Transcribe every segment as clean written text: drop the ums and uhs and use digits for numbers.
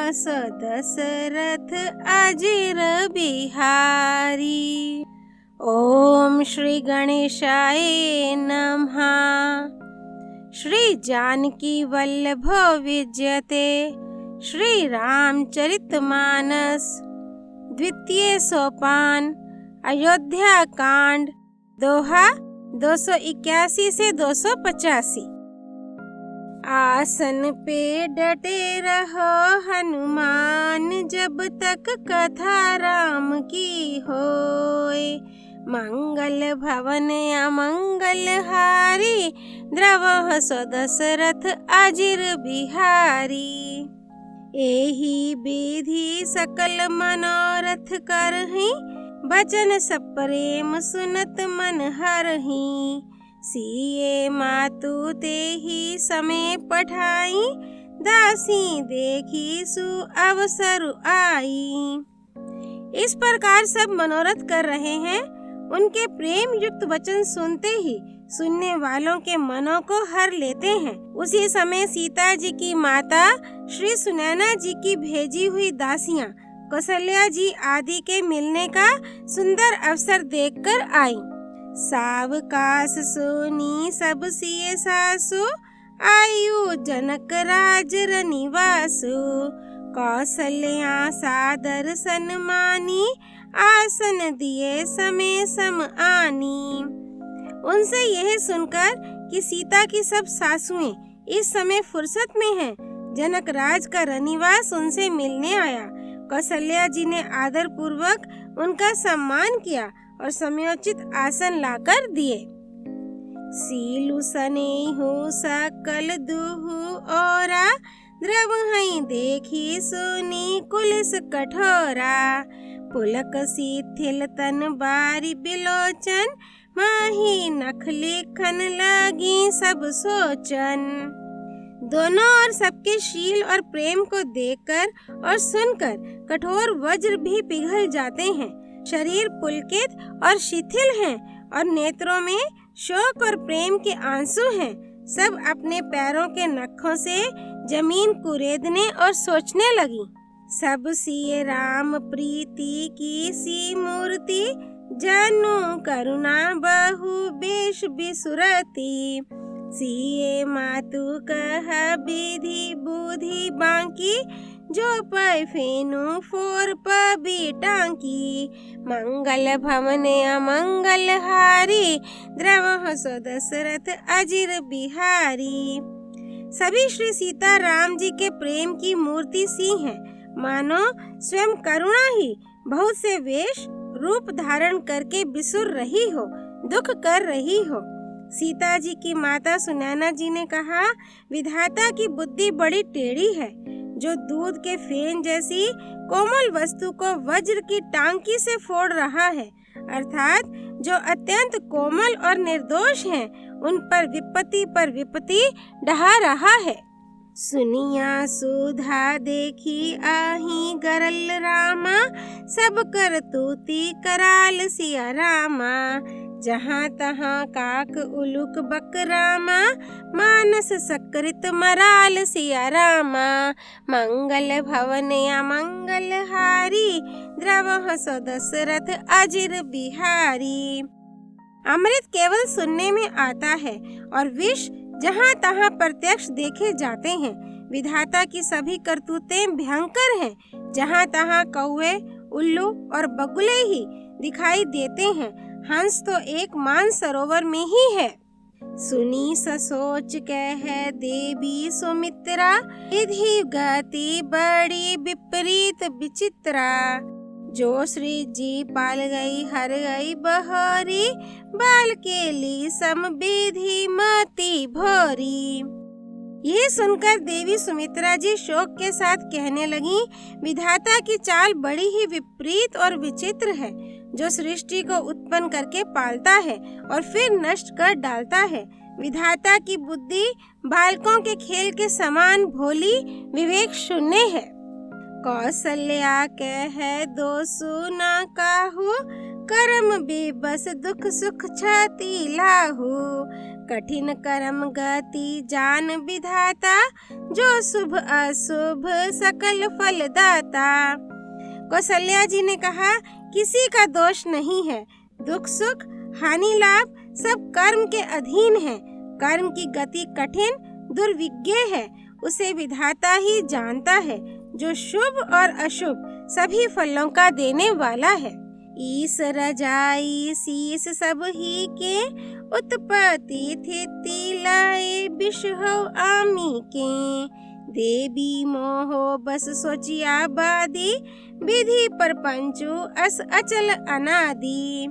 सो दशरथ अजिर बिहारी। ओम श्री गणेशाय नमः। श्री जानकी वल्लभो विजयते श्री रामचरितमानस। द्वितीय सोपान अयोध्या कांड। दोहा 281 से 285। आसन पे डटे रहो हनुमान, जब तक कथा राम की होए। मंगल भवन अमंगल हारी, द्रवः सो दशरथ अजिर बिहारी। एहि विधि सकल मनोरथ करहि, बचन सब प्रेम सुनत मन हरहि। सिए मातु तेहि समय पठाई, दासी देखी सु अवसर आई। इस प्रकार सब मनोरथ कर रहे हैं। उनके प्रेम युक्त वचन सुनते ही सुनने वालों के मनों को हर लेते हैं। उसी समय सीता जी की माता श्री सुनैना जी की भेजी हुई दासियां कौशल्या जी आदि के मिलने का सुंदर अवसर देखकर आई। सावकाश सोनी सब सिए सासु, आयु जनक राज रनिवासु। कौशल्या सादर सन्मानी, आसन दिए समय सम आनी। उनसे यह सुनकर कि सीता की सब सासुएं इस समय फुर्सत में हैं, जनक राज का रनिवास उनसे मिलने आया। कौशल्या जी ने आदर पूर्वक उनका सम्मान किया और समयोचित आसन लाकर दिए। सीलु सनेहु सकल दुहु औरा, द्रवहि देखी सुनी कुलिस कठोरा। पुलक शिथिल तन बारी बिलोचन, माही नख लेखन लगी सब सोचन। दोनों ओर सबके शील और प्रेम को देखकर और सुनकर कठोर वज्र भी पिघल जाते हैं। शरीर पुलकित और शिथिल हैं और नेत्रों में शोक और प्रेम के आंसू हैं। सब अपने पैरों के नखों से जमीन कुरेदने और सोचने लगी। सब सिए राम प्रीति की सी मूर्ति, जानू करुणा बहु बेश बिसुरती। सिए मातु कह विधि बुद्धि बांकी, जो पै फेनु फोर पबी टांकी। मंगल भवन अमंगल हारी, द्रवः सो दशरथ अजिर बिहारी। सभी श्री सीता राम जी के प्रेम की मूर्ति सी हैं, मानो स्वयं करुणा ही बहुत से वेश रूप धारण करके बिसुर रही हो, दुख कर रही हो। सीता जी की माता सुनैना जी ने कहा, विधाता की बुद्धि बड़ी टेढ़ी है, जो दूध के फेन जैसी कोमल वस्तु को वज्र की टांकी से फोड़ रहा है। अर्थात जो अत्यंत कोमल और निर्दोष हैं, उन पर विपत्ति ढहा रहा है। सुनिया सुधा देखी आही गरल रामा, सब कर तूती कराल सिया रामा। जहाँ तहाँ काक उलुक बकरामा, मानस सकृत मराल सिया रामा। मंगल भवन अमंगल हारी, द्रवः सो दशरथ अजिर बिहारी। अमृत केवल सुनने में आता है और विष जहाँ तहाँ प्रत्यक्ष देखे जाते हैं। विधाता की सभी करतूतें भयंकर हैं। जहाँ तहाँ कौवे, उल्लू और बगुले ही दिखाई देते हैं। हंस तो एक मान सरोवर में ही है। सुनी सोच कह देवी सुमित्रा, विधि गति बड़ी विपरीत विचित्रा। जो श्री जी पाल गई हर गई बहोरी, बाल के ली सम विधि मति भोरी। ये सुनकर देवी सुमित्रा जी शोक के साथ कहने लगी, विधाता की चाल बड़ी ही विपरीत और विचित्र है, जो सृष्टि को उत्पन्न करके पालता है और फिर नष्ट कर डालता है। विधाता की बुद्धि बालकों के खेल के समान भोली विवेक शून्य है। कौशल्या कह दोषु न काहू, कर्म बेबस दुख सुख छति लाहू। कठिन कर्म गति जान विधाता, जो शुभ अशुभ सकल फल दाता। कौशल्या जी ने कहा, किसी का दोष नहीं है, दुख सुख हानि लाभ सब कर्म के अधीन है। कर्म की गति कठिन दुर्विज्ञ है, उसे विधाता ही जानता है, जो शुभ और अशुभ सभी फलों का देने वाला है। ईस रजाई शीस सब ही के, उत्पत्ति स्थिति लय विषह आमी के। देवी मोह बस सोचिया बादी, विधि परपंचु अस अचल अनादि।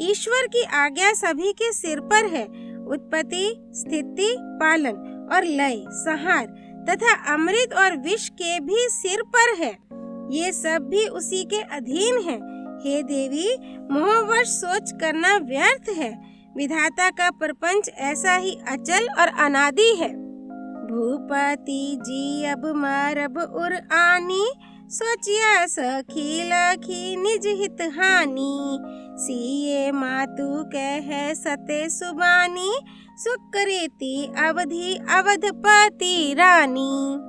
ईश्वर की आज्ञा सभी के सिर पर है। उत्पत्ति स्थिति पालन और लय संहार तथा अमृत और विष के भी सिर पर है, ये सब भी उसी के अधीन है। हे देवी, मोहवश सोच करना व्यर्थ है, विधाता का प्रपंच ऐसा ही अचल और अनादि है। भूपति जी अब मरब उर आनी, सोचिया सखी लखी निज हित हानि। सिए मातु कह सते सुबानी, सुकृति अवधि अवधपति रानी।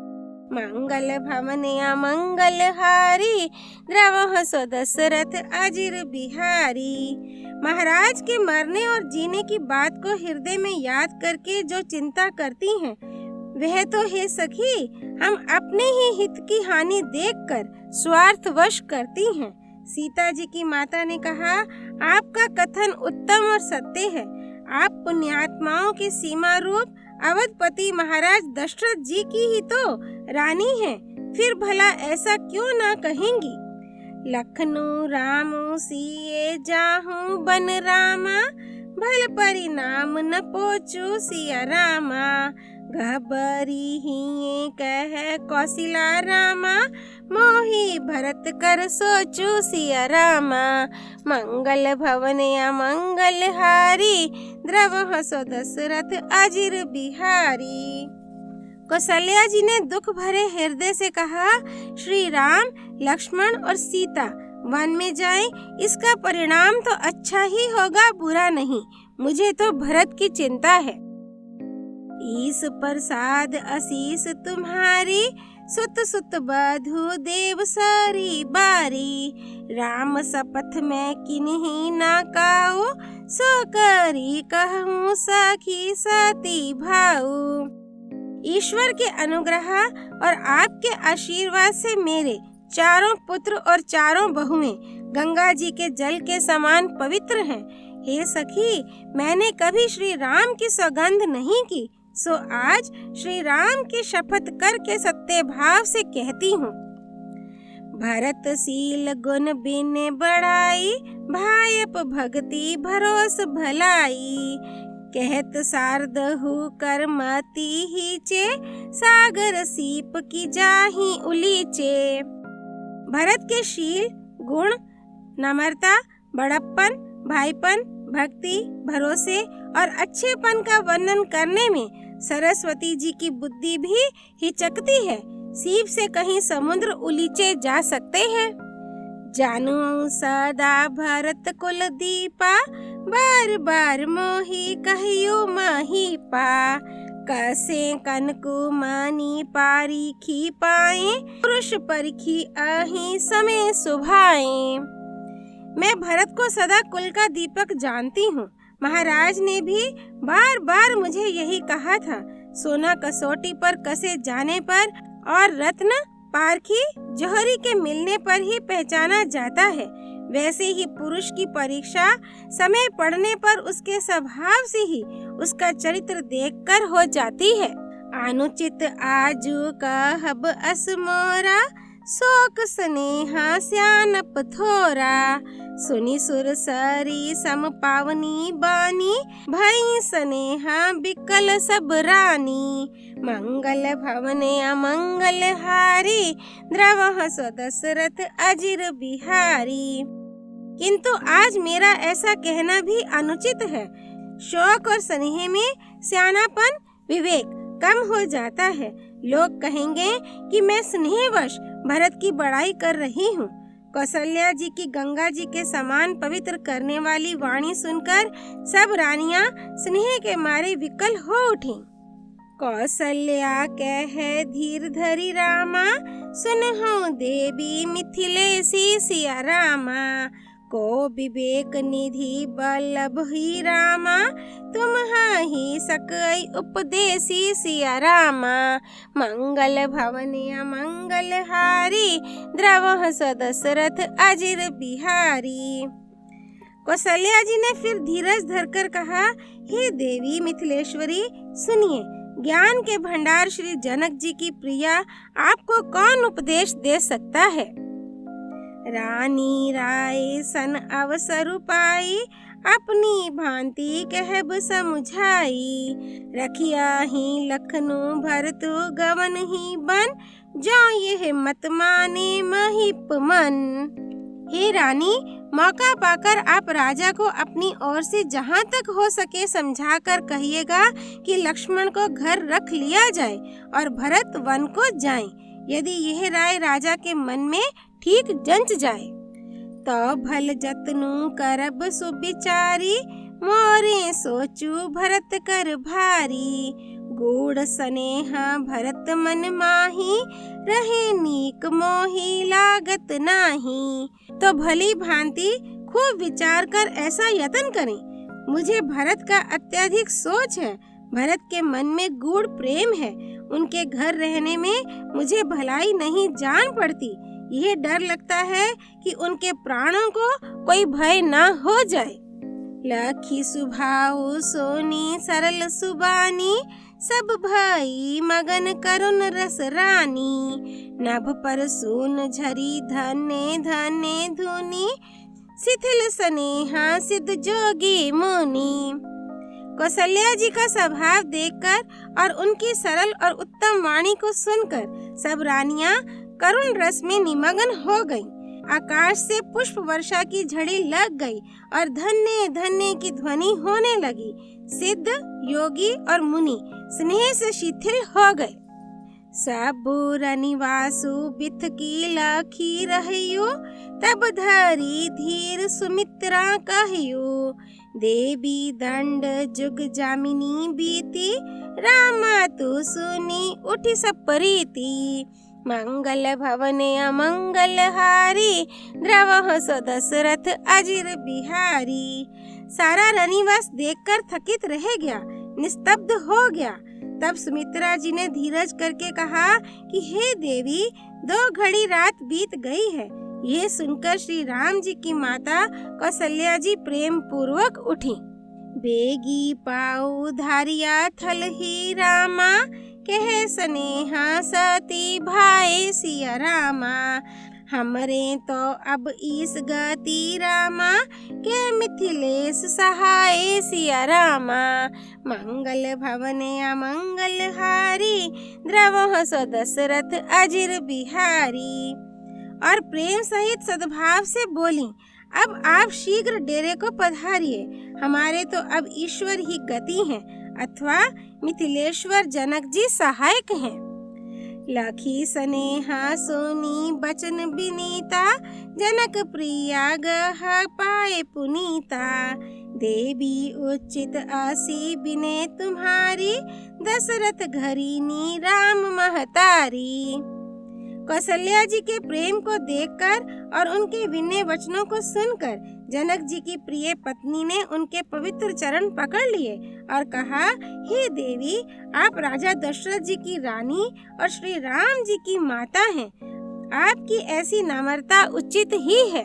मंगल भवन या मंगल हारी, द्रवह सो दशरथ अजिर बिहारी। महाराज के मरने और जीने की बात को हृदय में याद करके जो चिंता करती हैं, वह तो हे सखी हम अपने ही हित की हानि देखकर स्वार्थवश करती हैं। सीता जी की माता ने कहा, आपका कथन उत्तम और सत्य है। आप पुण्यात्माओं की सीमा रूप अवधपति महाराज दशरथ जी की ही तो रानी हैं, फिर भला ऐसा क्यों ना कहेंगी। लखनऊ रामो सिए जाहूं बन रामा, भल परिणाम न पोचू सिया रामा। घबरी ही कह कौशिला रामा, मोही भरत कर सोचू सिया रामा। मंगल भवन या मंगल हारी, द्रवह सो दशरथ अजिर बिहारी। कौशल्या जी ने दुख भरे हृदय से कहा, श्री राम लक्ष्मण और सीता वन में जाएं, इसका परिणाम तो अच्छा ही होगा, बुरा नहीं। मुझे तो भरत की चिंता है। ईस प्रसाद आशीष तुम्हारी, सुत सुत बधु देव सारी बारी। राम शपथ में किन्हीं ना काऊ, सो करी कहूँ सखी सती भाऊ। ईश्वर के अनुग्रह और आपके आशीर्वाद से मेरे चारों पुत्र और चारों बहुएं गंगा जी के जल के समान पवित्र हैं। हे सखी, मैंने कभी श्री राम की सौगंध नहीं की, सो आज श्री राम की शपथ करके सत्य भाव से कहती हूँ। भरतशील गुण बिन बढ़ाई, भायप भक्ति भरोस भलाई। कहत शारदहु कर मती हीचे, सागर सीप की जाही उलीचे। भरत के शील गुण नम्रता, बड़प्पन, भाईपन, भक्ति, भरोसे और अच्छेपन का वर्णन करने में सरस्वती जी की बुद्धि भी हिचकती है। सीप से कहीं समुद्र उलीचे जा सकते हैं। जानू सदा भरत कुल दीपा, बार बार मोही कहियो माही पा। कसे कनकु मानी पारीखी पाए, पुरुष परिखी अहि समय सुभाए। मैं भरत को सदा कुल का दीपक जानती हूँ। महाराज ने भी बार बार मुझे यही कहा था। सोना कसौटी पर कसे जाने पर और रत्न पारखी जौहरी के मिलने पर ही पहचाना जाता है, वैसे ही पुरुष की परीक्षा समय पड़ने पर उसके स्वभाव से ही उसका चरित्र देखकर हो जाती है। अनुचित आजू कहब अस मोरा, शोक स्नेहा स्यानप थोरा। सुनी सुर सरी सम पावनी बानी, भई स्नेहा बिकल सब रानी। मंगल भवन अमंगल हारी, द्रवह सो दशरथ अजिर बिहारी। किंतु आज मेरा ऐसा कहना भी अनुचित है। शौक और स्नेह में सियानापन विवेक कम हो जाता है। लोग कहेंगे कि मैं स्नेहवश भरत की बड़ाई कर रही हूँ, कौशल्या जी की गंगा जी के समान पवित्र करने वाली वाणी सुनकर सब रानियां स्नेह के मारे विकल हो उठी। कौशल्या कहे धीर धरी रामा, सुनहु देवी मिथिलेसी सिया रामा। को विवेक निधि बल्लभ ही रामा, तुम ही सकई उपदेसी सिया रामा। मंगल भवन अमंगल हारी, द्रवह दशरथ अजिर बिहारी। कौशल्या जी ने फिर धीरज धरकर कहा, हे देवी मिथिलेश्वरी, सुनिए, ज्ञान के भंडार श्री जनक जी की प्रिया आपको कौन उपदेश दे सकता है। रानी राय सन अवसर पाई, अपनी भांति कहब समझाई। रखिया ही लखनऊ भरतु गवन ही बन, जो यह मत माने महिप मन। हे रानी, मौका पाकर आप राजा को अपनी ओर से जहाँ तक हो सके समझाकर कहिएगा कि लक्ष्मण को घर रख लिया जाए और भरत वन को जाएं। यदि यह राय राजा के मन में ठीक जंच जाए तो भल जतनु करब सुविचारी, मोरे सोचू भरत कर भारी। गूढ़ स्नेहा भरत मन माही, रहे नीक मोही लागत नाही। तो भली भांति खूब विचार कर ऐसा यत्न करें। मुझे भरत का अत्यधिक सोच है, भरत के मन में गूढ़ प्रेम है। उनके घर रहने में मुझे भलाई नहीं जान पड़ती। यह डर लगता है कि उनके प्राणों को कोई भय न हो जाए। लखी सुभाऊ सोनी सरल सुबानी, सब भाई मगन करुण रस रानी। नभ पर सून झरी धन्य धन्य धुनी, शिथिल स्नेहा सिद्ध जोगी मुनि। कौशल्या जी का स्वभाव देखकर और उनकी सरल और उत्तम वाणी को सुनकर सब रानियां करुण रस में निमग्न हो गईं। आकाश से पुष्प वर्षा की झड़ी लग गई और धन्य धन्य की ध्वनि होने लगी। सिद्ध, योगी और मुनि स्नेह से शिथिल हो गए। सबुर निवासु बिथ की लखी रहियो, तब धरी धीर सुमित्रा कहियो। देवी दंड जुग जामिनी बीती, रामा तू सुनी उठी सब प्रीति। मंगल भवन अमंगल हारी, द्रवह सो दशरथ अजिर बिहारी। सारा रनिवास देखकर थकित रह गया, निस्तब्ध हो गया। तब सुमित्रा जी ने धीरज करके कहा कि हे देवी, 2 घड़ी रात बीत गई है। ये सुनकर श्री राम जी की माता कौशल्या जी प्रेम पूर्वक उठी। बेगी पाऊ धारिया थल ही रामा, कहे स्नेहा सती भाई सिया रामा। हमरे तो अब इस गति रामा, के मिथिलेश सहाय सिया रामा। मंगल भवन अमंगल हारी, द्रवह सो दशरथ अजिर बिहारी। और प्रेम सहित सद्भाव से बोली, अब आप शीघ्र डेरे को पधारिए। हमारे तो अब ईश्वर ही गति हैं अथवा मिथिलेश्वर जनक जी सहायक हैं। लखी स्नेहा सोनी बचन बिनीता, जनक प्रिया गह पाए पुनीता। देवी उचित आसी बिने तुम्हारी, दशरथ घरीनी राम महतारी। कौशल्या जी के प्रेम को देखकर और उनके विनय वचनों को सुनकर जनक जी की प्रिय पत्नी ने उनके पवित्र चरण पकड़ लिए और कहा, हे देवी, आप राजा दशरथ जी की रानी और श्री राम जी की माता हैं। आपकी ऐसी नम्रता उचित ही है।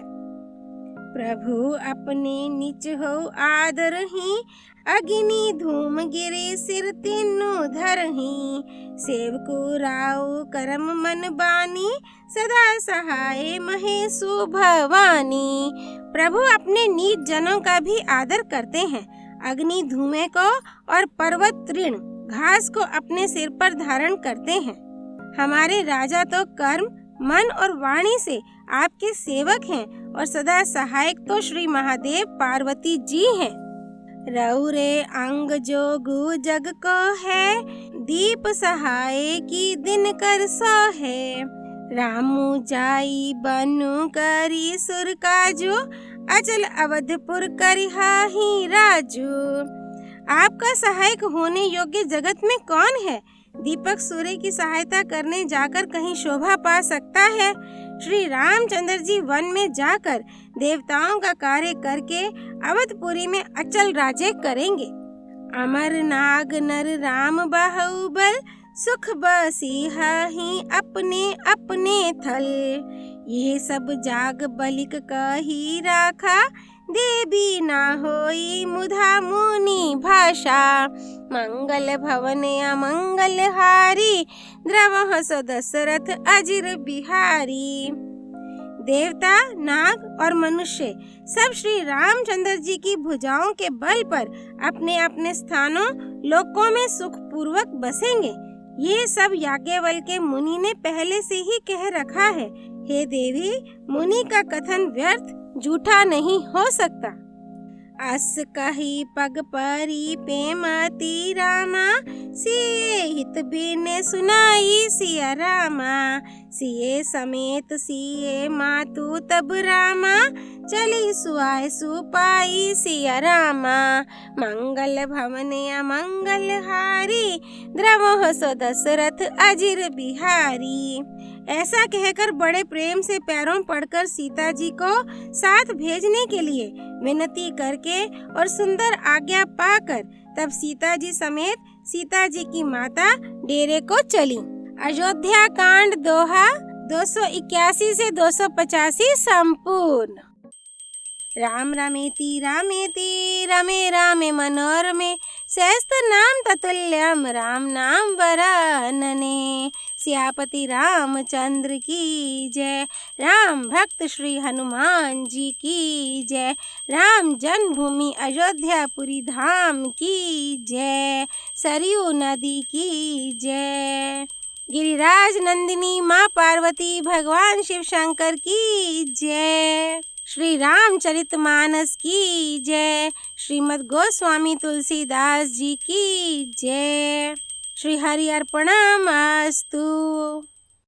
प्रभु अपने निच हो आदर ही, अग्नि धूम गिरे सिर तीनों धरही। सेवकु राव करम मन बानी, सदा सहाय महेशु भवानी। प्रभु अपने नीच जनों का भी आदर करते हैं। अग्नि धुएं को और पर्वत तृण घास को अपने सिर पर धारण करते हैं। हमारे राजा तो कर्म, मन और वाणी से आपके सेवक हैं और सदा सहायक तो श्री महादेव पार्वती जी हैं। रौरे अंग जोगु जग को है, दीप सहाय की दिन कर सो है। रामू जाई बनु करी सुर काजू, अचल अवधपुर करिहाही राजू। आपका सहायक होने योग्य जगत में कौन है? दीपक सूर्य की सहायता करने जाकर कहीं शोभा पा सकता है? श्री रामचंद्र जी वन में जाकर देवताओं का कार्य करके अवधपुरी में अचल राज्य करेंगे। अमर नाग नर राम बाहुबल, सुख बसिहाहि अपने अपने थल। यह सब जाग बलिक कही राखा, देवी ना होई मुधा मुनि भाषा। मंगल भवन अमंगल हारी, द्रवह सो दशरथ अजिर बिहारी। देवता, नाग और मनुष्य सब श्री रामचंद्र जी की भुजाओं के बल पर अपने अपने स्थानों लोकों में सुखपूर्वक बसेंगे। ये सब याज्ञवल्क्य मुनि ने पहले से ही कह रखा है। हे देवी, मुनि का कथन व्यर्थ झूठा नहीं हो सकता। अस कही पग परी पेमती रामा, सिए हित बिन सुनाई सिया रामा। सिए समेत सिए मातु तब रामा, चली सुआय सुपाई सिया रामा। मंगल भवन अमंगल हारी, द्रवह सो दशरथ अजिर बिहारी। ऐसा कहकर बड़े प्रेम से पैरों पड़कर सीता जी को साथ भेजने के लिए विनती करके और सुंदर आज्ञा पाकर तब सीता जी समेत सीता जी की माता डेरे को चली। अयोध्या कांड दोहा 281 से 285 संपूर्ण। राम रमेति रामेति रमे रामे मनोरमे, सहस्त्र नाम ततुल्यम राम नाम वरानने। सियापति रामचंद्र की जय, राम भक्त श्री हनुमान जी की जय। राम जन्मभूमि अयोध्यापुरी धाम की जय। सरयू नदी की जय। गिरिराज नंदिनी माँ पार्वती भगवान शिव शंकर की जय। श्री रामचरितमानस की जय। श्रीमद् गोस्वामी तुलसीदास जी की जय। श्री हरि अर्पणमस्तु।